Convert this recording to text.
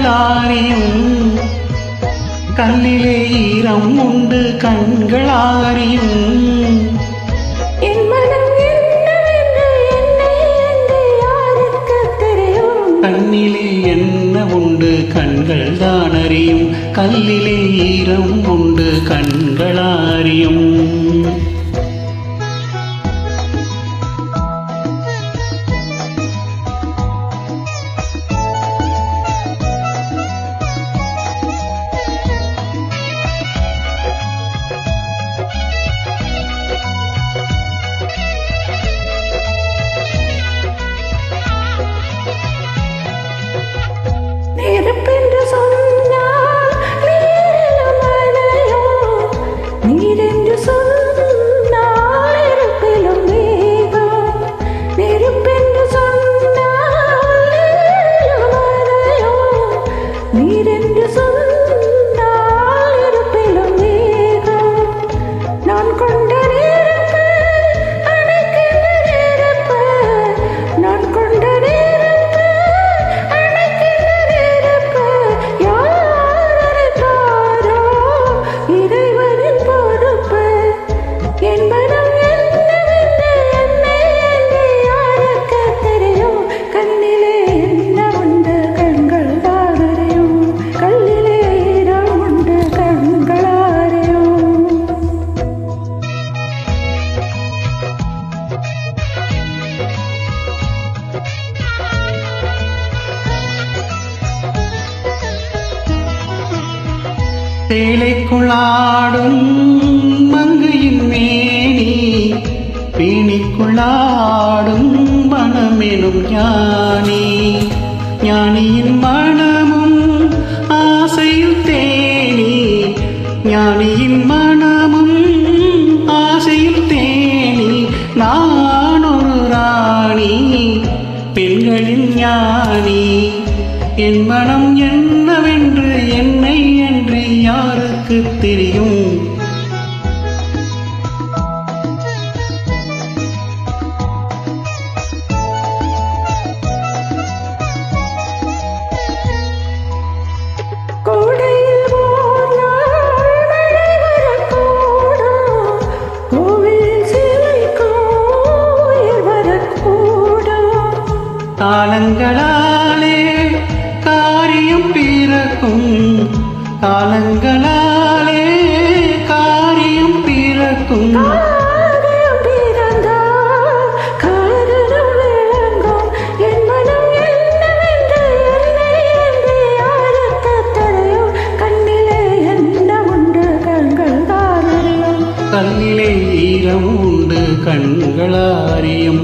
கண்களாரியும் கல்லிலே ஈரம் உண்டு கண்களாரியும் கண்ணிலே என்ன உண்டு கண்கள் தான் அறியும் கல்லிலே ஈரம் உண்டு கண்களாரியும் சேலைக்குள்ளாடும் மங்கையின் மேனி பேணிக்குள்ளாடும் மனமெனும் ஞானி ஞானியின் மனமும் ஆசையில் தேனி ஞானியின் மனமும் ஆசையில் தேனி நான் ஒரு ராணி பெண்களின் ஞானி என் மனம் என்னவென்று என்னை என்று யாருக்கு தெரியும் காலங்களாலே காரியம் பிறக்கும் காலங்களாலே காரியம் பிறக்கும் கண்ணிலே ஈரம் உண்டு கண்களாரியும்